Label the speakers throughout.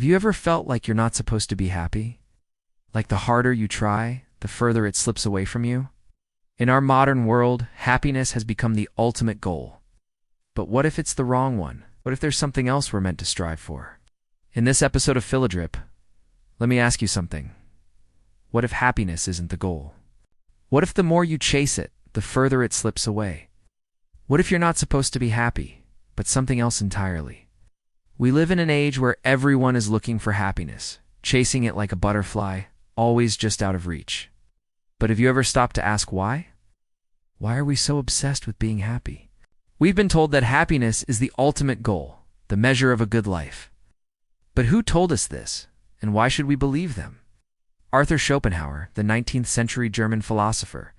Speaker 1: Have you ever felt like you're not supposed to be happy? Like the harder you try, the further it slips away from you? In our modern world, happiness has become the ultimate goal. But what if it's the wrong one? What if there's something else we're meant to strive for? In this episode of Philodrip, let me ask you something. What if happiness isn't the goal? What if the more you chase it, the further it slips away? What if you're not supposed to be happy, but something else entirely? We live in an age where everyone is looking for happiness, chasing it like a butterfly, always just out of reach. But have you ever stopped to ask why? Why are we so obsessed with being happy? We've been told that happiness is the ultimate goal, the measure of a good life. But who told us this, and why should we believe them? Arthur Schopenhauer, the 19th century German philosopher,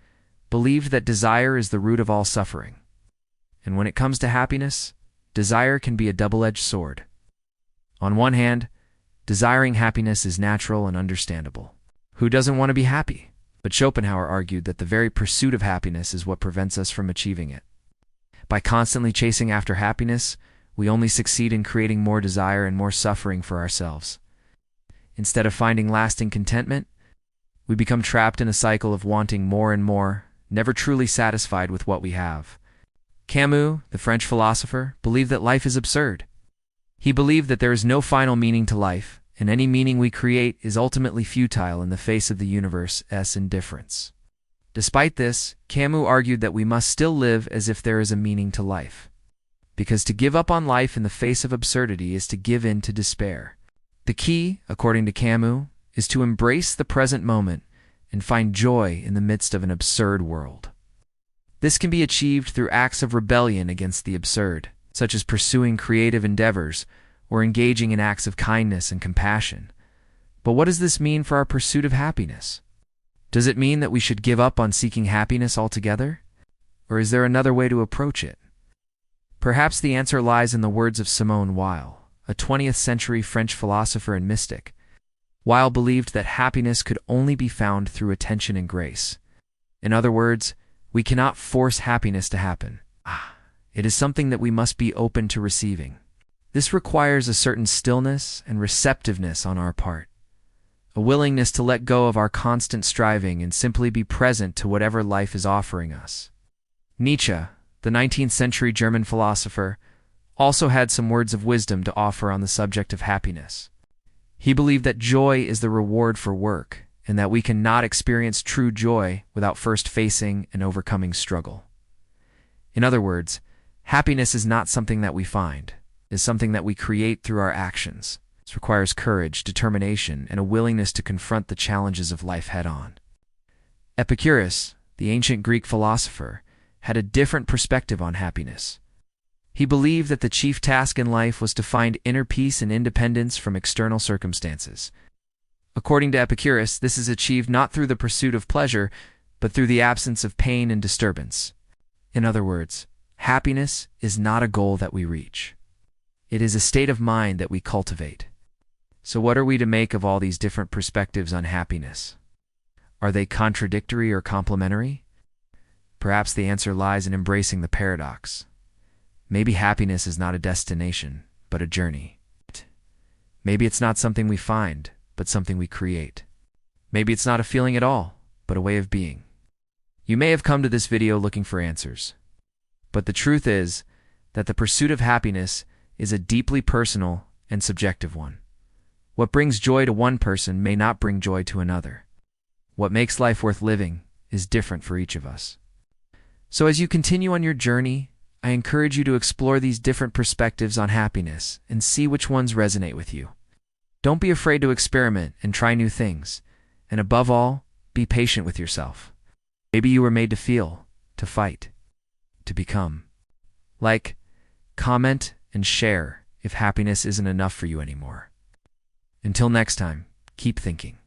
Speaker 1: believed that desire is the root of all suffering. And when it comes to happiness, desire can be a double-edged sword. On one hand, desiring happiness is natural and understandable. Who doesn't want to be happy? But Schopenhauer argued that the very pursuit of happiness is what prevents us from achieving it. By constantly chasing after happiness, we only succeed in creating more desire and more suffering for ourselves. Instead of finding lasting contentment, we become trapped in a cycle of wanting more and more, never truly satisfied with what we have. Camus, the French philosopher, believed that life is absurd. He believed that there is no final meaning to life, and any meaning we create is ultimately futile in the face of the universe's indifference. Despite this, Camus argued that we must still live as if there is a meaning to life. Because to give up on life in the face of absurdity is to give in to despair. The key, according to Camus, is to embrace the present moment and find joy in the midst of an absurd world. This can be achieved through acts of rebellion against the absurd, such as pursuing creative endeavors or engaging in acts of kindness and compassion. But what does this mean for our pursuit of happiness? Does it mean that we should give up on seeking happiness altogether? Or is there another way to approach it? Perhaps the answer lies in the words of Simone Weil, a 20th century French philosopher and mystic. Weil believed that happiness could only be found through attention and grace. In other words, we cannot force happiness to happen. It is something that we must be open to receiving. This requires a certain stillness and receptiveness on our part, a willingness to let go of our constant striving and simply be present to whatever life is offering us. Nietzsche, the 19th century German philosopher, also had some words of wisdom to offer on the subject of happiness. He believed that joy is the reward for work, and that we cannot experience true joy without first facing and overcoming struggle. In other words, happiness is not something that we find. It is something that we create through our actions. This requires courage, determination, and a willingness to confront the challenges of life head-on. Epicurus, the ancient Greek philosopher, had a different perspective on happiness. He believed that the chief task in life was to find inner peace and independence from external circumstances. According to Epicurus, this is achieved not through the pursuit of pleasure, but through the absence of pain and disturbance. In other words, happiness is not a goal that we reach. It is a state of mind that we cultivate. So what are we to make of all these different perspectives on happiness? Are they contradictory or complementary? Perhaps the answer lies in embracing the paradox. Maybe happiness is not a destination, but a journey. Maybe it's not something we find, but something we create. Maybe it's not a feeling at all, but a way of being. You may have come to this video looking for answers, but the truth is that the pursuit of happiness is a deeply personal and subjective one. What brings joy to one person may not bring joy to another. What makes life worth living is different for each of us. So as you continue on your journey, I encourage you to explore these different perspectives on happiness and see which ones resonate with you. Don't be afraid to experiment and try new things. And above all, be patient with yourself. Maybe you were made to feel, to fight, to become. Like, comment, and share if happiness isn't enough for you anymore. Until next time, keep thinking.